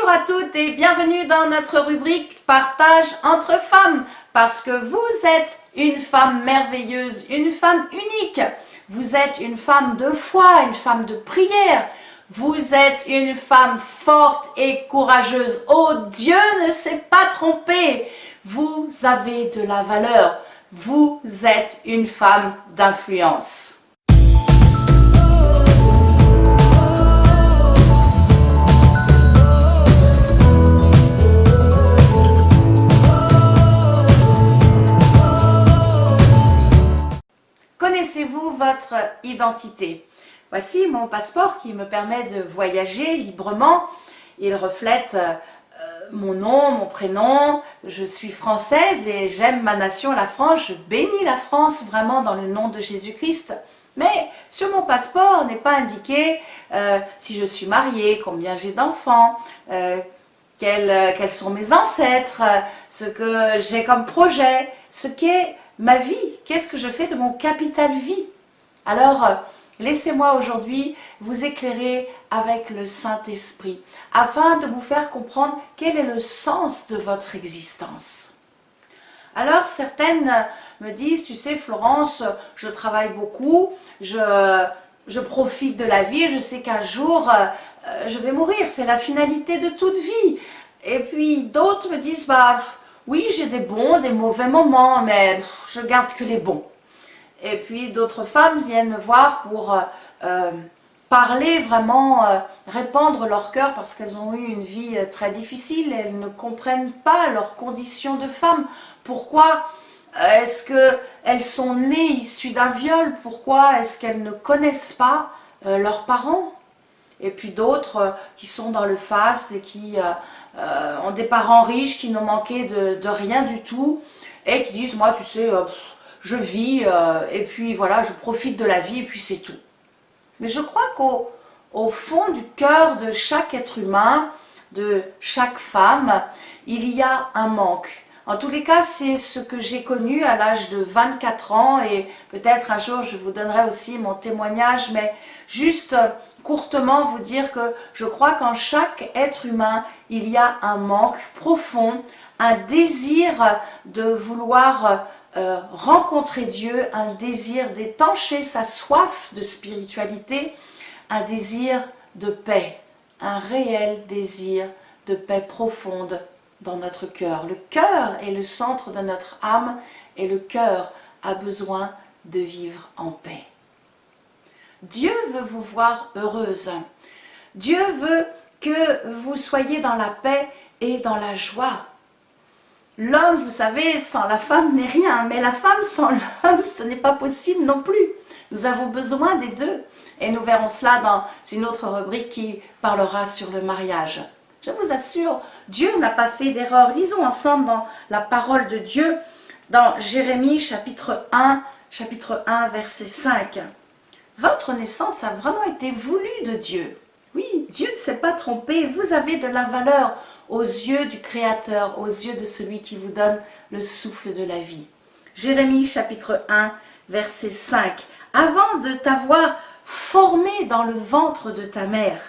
Bonjour à toutes et bienvenue dans notre rubrique Partage entre femmes, parce que vous êtes une femme merveilleuse, une femme unique. Vous êtes une femme de foi, une femme de prière. Vous êtes une femme forte et courageuse. Oh, Dieu ne s'est pas trompé. Vous avez de la valeur. Vous êtes une femme d'influence. Connaissez-vous votre identité? Voici mon passeport qui me permet de voyager librement. Il reflète mon nom, mon prénom. Je suis française et j'aime ma nation, la France. Je bénis la France vraiment dans le nom de Jésus-Christ. Mais sur mon passeport n'est pas indiqué si je suis mariée, combien j'ai d'enfants, quels sont mes ancêtres, ce que j'ai comme projet, ce qu'est ma vie, qu'est-ce que je fais de mon capital vie. Alors, laissez-moi aujourd'hui vous éclairer avec le Saint-Esprit, afin de vous faire comprendre quel est le sens de votre existence. Alors, certaines me disent, tu sais Florence, je travaille beaucoup, je profite de la vie, je sais qu'un jour, je vais mourir, c'est la finalité de toute vie. Et puis d'autres me disent, oui, j'ai des bons, des mauvais moments, mais je garde que les bons. Et puis d'autres femmes viennent me voir pour parler vraiment, répandre leur cœur parce qu'elles ont eu une vie très difficile, elles ne comprennent pas leurs conditions de femme. Pourquoi est-ce qu'elles sont nées issues d'un viol? Pourquoi est-ce qu'elles ne connaissent pas leurs parents? Et puis d'autres qui sont dans le faste et qui ont des parents riches qui n'ont manqué de rien du tout et qui disent, moi tu sais, je vis et puis voilà, je profite de la vie et puis c'est tout. Mais je crois qu'au fond du cœur de chaque être humain, de chaque femme, il y a un manque. En tous les cas, c'est ce que j'ai connu à l'âge de 24 ans et peut-être un jour je vous donnerai aussi mon témoignage, mais juste courtement vous dire que je crois qu'en chaque être humain, il y a un manque profond, un désir de vouloir rencontrer Dieu, un désir d'étancher sa soif de spiritualité, un désir de paix, un réel désir de paix profonde dans notre cœur. Le cœur est le centre de notre âme et le cœur a besoin de vivre en paix. Dieu veut vous voir heureuse. Dieu veut que vous soyez dans la paix et dans la joie. L'homme, vous savez, sans la femme n'est rien, mais la femme sans l'homme, ce n'est pas possible non plus. Nous avons besoin des deux. Et nous verrons cela dans une autre rubrique qui parlera sur le mariage. Je vous assure, Dieu n'a pas fait d'erreur. Lisons ensemble dans la parole de Dieu, dans Jérémie chapitre 1, verset 5. Votre naissance a vraiment été voulue de Dieu. Oui, Dieu ne s'est pas trompé. Vous avez de la valeur aux yeux du Créateur, aux yeux de celui qui vous donne le souffle de la vie. Jérémie chapitre 1, verset 5. Avant de t'avoir formé dans le ventre de ta mère,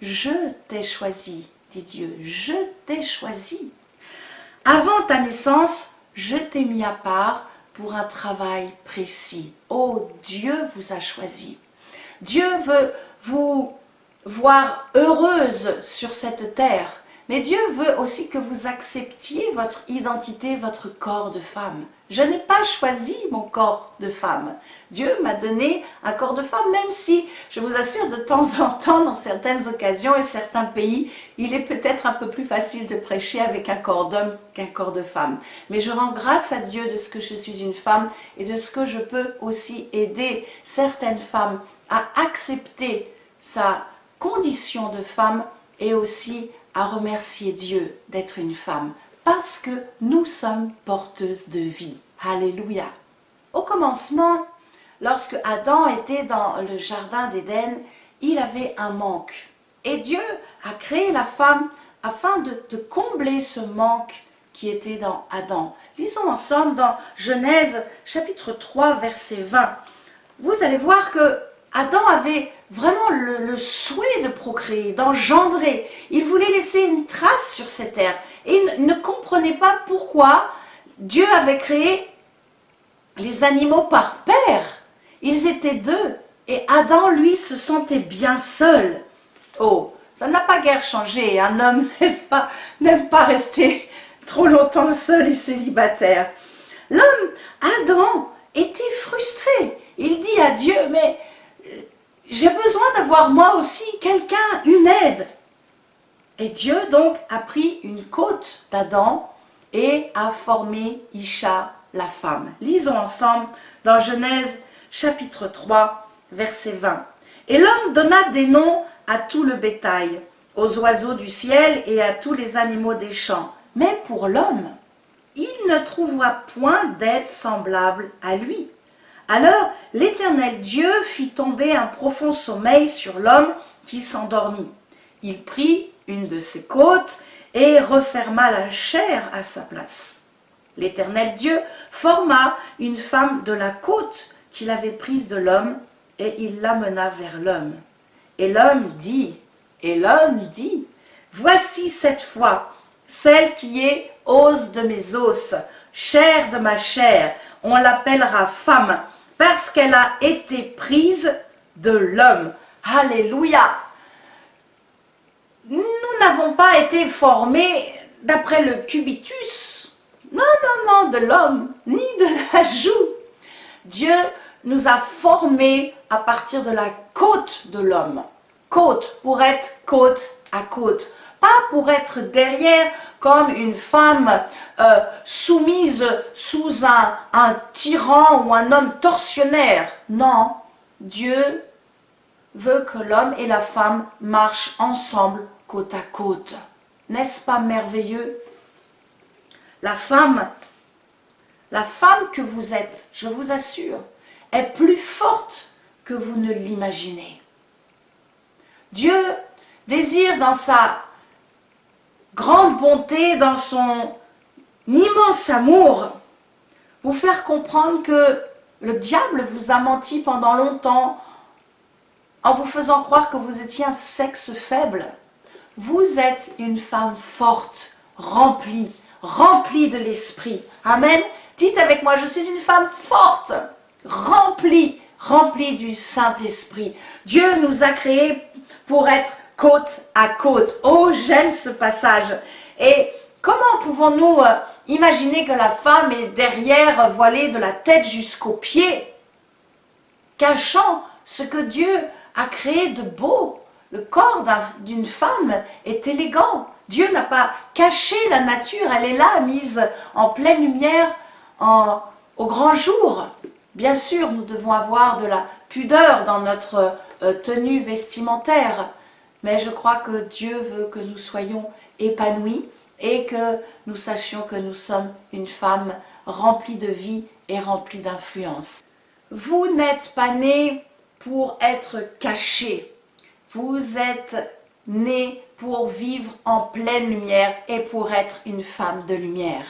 je t'ai choisi, dit Dieu, je t'ai choisi. Avant ta naissance, je t'ai mis à part pour un travail précis. Oh, Dieu vous a choisi. Dieu veut vous voir heureuse sur cette terre. Mais Dieu veut aussi que vous acceptiez votre identité, votre corps de femme. Je n'ai pas choisi mon corps de femme. Dieu m'a donné un corps de femme, même si, je vous assure, de temps en temps, dans certaines occasions et certains pays, il est peut-être un peu plus facile de prêcher avec un corps d'homme qu'un corps de femme. Mais je rends grâce à Dieu de ce que je suis une femme et de ce que je peux aussi aider certaines femmes à accepter sa condition de femme et aussi à remercier Dieu d'être une femme, parce que nous sommes porteuses de vie. Alléluia. Au commencement, lorsque Adam était dans le jardin d'Éden, il avait un manque. Et Dieu a créé la femme afin de combler ce manque qui était dans Adam. Lisons ensemble dans Genèse chapitre 3, verset 20. Vous allez voir que Adam avait vraiment le souhait de procréer, d'engendrer. Il voulait les laissé une trace sur cette terre. Et ils ne comprenaient pas pourquoi Dieu avait créé les animaux par paire. Ils étaient deux. Et Adam, lui, se sentait bien seul. Oh, ça n'a pas guère changé. Un homme, n'est-ce pas, n'aime pas rester trop longtemps seul et célibataire. L'homme, Adam, était frustré. Il dit à Dieu, mais j'ai besoin d'avoir moi aussi quelqu'un, une aide. Et Dieu donc a pris une côte d'Adam et a formé Isha, la femme. Lisons ensemble dans Genèse chapitre 3, verset 20. Et l'homme donna des noms à tout le bétail, aux oiseaux du ciel et à tous les animaux des champs. Mais pour l'homme, il ne trouva point d'aide semblable à lui. Alors l'Éternel Dieu fit tomber un profond sommeil sur l'homme qui s'endormit. Il prit une de ses côtes et referma la chair à sa place. L'Éternel Dieu forma une femme de la côte qu'il avait prise de l'homme et il l'amena vers l'homme. Et l'homme dit, voici cette fois celle qui est os de mes os, chair de ma chair, on l'appellera femme, parce qu'elle a été prise de l'homme. Alléluia! Nous n'avons pas été formés d'après le cubitus, non, de l'homme, ni de la joue. Dieu nous a formés à partir de la côte de l'homme. Côte pour être côte à côte, pas pour être derrière comme une femme soumise sous un tyran ou un homme tortionnaire. Non, Dieu veut que l'homme et la femme marchent ensemble côte à côte. N'est-ce pas merveilleux? La femme que vous êtes, je vous assure, est plus forte que vous ne l'imaginez. Dieu désire dans sa grande bonté, dans son immense amour, vous faire comprendre que le diable vous a menti pendant longtemps en vous faisant croire que vous étiez un sexe faible. Vous êtes une femme forte, remplie de l'esprit. Amen. Dites avec moi, je suis une femme forte, remplie du Saint-Esprit. Dieu nous a créés pour être côte à côte. Oh, j'aime ce passage. Et comment pouvons-nous imaginer que la femme est derrière, voilée de la tête jusqu'aux pieds, cachant ce que Dieu a créé de beau? Le corps d'une femme est élégant. Dieu n'a pas caché la nature, elle est là, mise en pleine lumière, au grand jour. Bien sûr, nous devons avoir de la pudeur dans notre tenue vestimentaire, mais je crois que Dieu veut que nous soyons épanouis et que nous sachions que nous sommes une femme remplie de vie et remplie d'influence. Vous n'êtes pas nés pour être cachés. Vous êtes nés pour vivre en pleine lumière et pour être une femme de lumière.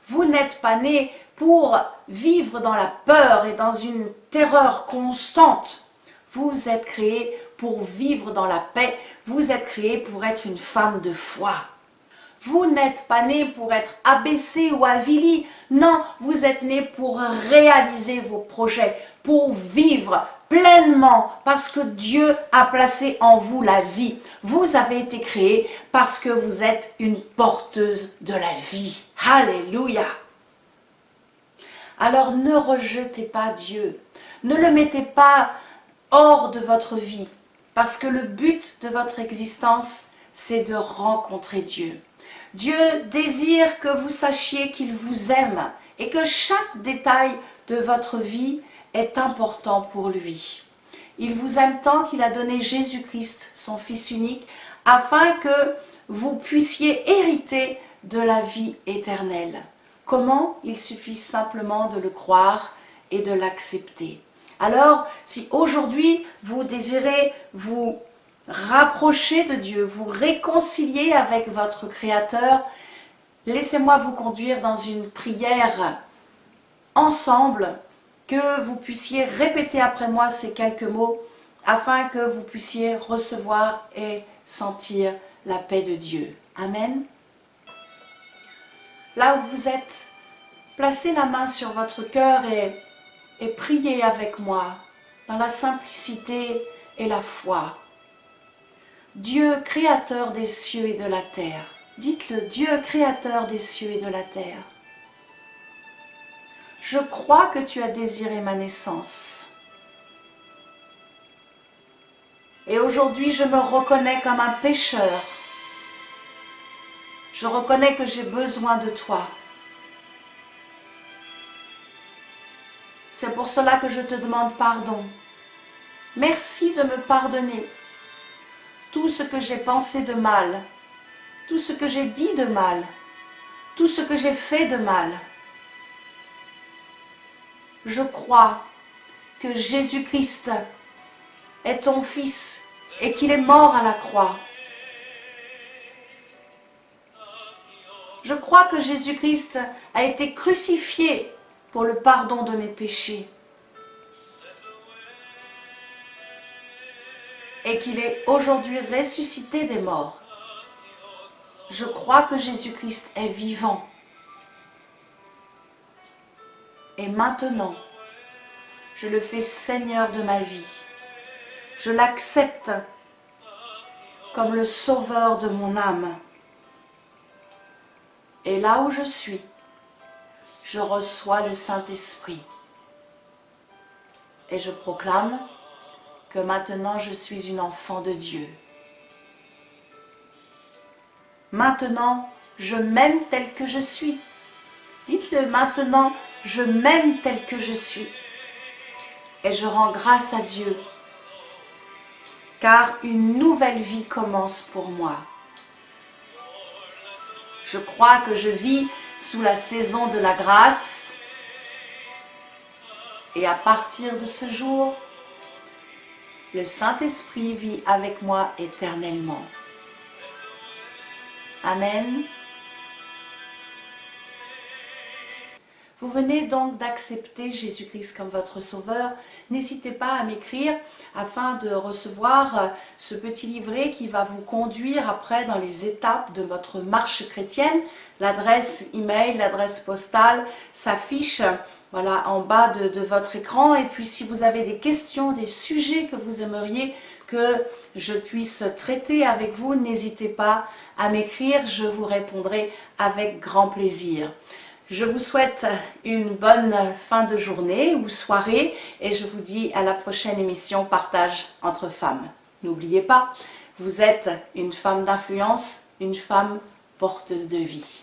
Vous n'êtes pas nés pour vivre dans la peur et dans une terreur constante. Vous êtes créés pour vivre dans la paix. Vous êtes créés pour être une femme de foi. Vous n'êtes pas nés pour être abaissés ou avilis. Non, vous êtes nés pour réaliser vos projets, pour vivre pleinement parce que Dieu a placé en vous la vie. Vous avez été créés parce que vous êtes une porteuse de la vie. Alléluia! Alors ne rejetez pas Dieu. Ne le mettez pas hors de votre vie parce que le but de votre existence, c'est de rencontrer Dieu. Dieu désire que vous sachiez qu'il vous aime et que chaque détail de votre vie est important pour lui. Il vous aime tant qu'il a donné Jésus-Christ, son Fils unique, afin que vous puissiez hériter de la vie éternelle. Comment? Il suffit simplement de le croire et de l'accepter. Alors, si aujourd'hui vous désirez vous rapprocher de Dieu, vous réconcilier avec votre Créateur, laissez-moi vous conduire dans une prière ensemble, que vous puissiez répéter après moi ces quelques mots afin que vous puissiez recevoir et sentir la paix de Dieu. Amen. Là où vous êtes, placez la main sur votre cœur et priez avec moi dans la simplicité et la foi. Dieu créateur des cieux et de la terre. Dites-le, Dieu créateur des cieux et de la terre. Je crois que tu as désiré ma naissance. Et aujourd'hui, je me reconnais comme un pécheur. Je reconnais que j'ai besoin de toi. C'est pour cela que je te demande pardon. Merci de me pardonner tout ce que j'ai pensé de mal, tout ce que j'ai dit de mal, tout ce que j'ai fait de mal. Je crois que Jésus-Christ est ton Fils et qu'il est mort à la croix. Je crois que Jésus-Christ a été crucifié pour le pardon de mes péchés et qu'il est aujourd'hui ressuscité des morts. Je crois que Jésus-Christ est vivant. Et maintenant, je le fais Seigneur de ma vie. Je l'accepte comme le Sauveur de mon âme. Et là où je suis, je reçois le Saint-Esprit. Et je proclame que maintenant je suis une enfant de Dieu. Maintenant, je m'aime tel que je suis. Dites-le maintenant, je m'aime tel que je suis. Et je rends grâce à Dieu, car une nouvelle vie commence pour moi. Je crois que je vis sous la saison de la grâce. Et à partir de ce jour, le Saint-Esprit vit avec moi éternellement. Amen. Vous venez donc d'accepter Jésus-Christ comme votre Sauveur. N'hésitez pas à m'écrire afin de recevoir ce petit livret qui va vous conduire après dans les étapes de votre marche chrétienne. L'adresse email, l'adresse postale s'affiche voilà, en bas de votre écran. Et puis si vous avez des questions, des sujets que vous aimeriez que je puisse traiter avec vous, n'hésitez pas à m'écrire, je vous répondrai avec grand plaisir. Je vous souhaite une bonne fin de journée ou soirée et je vous dis à la prochaine émission Partage entre femmes. N'oubliez pas, vous êtes une femme d'influence, une femme porteuse de vie.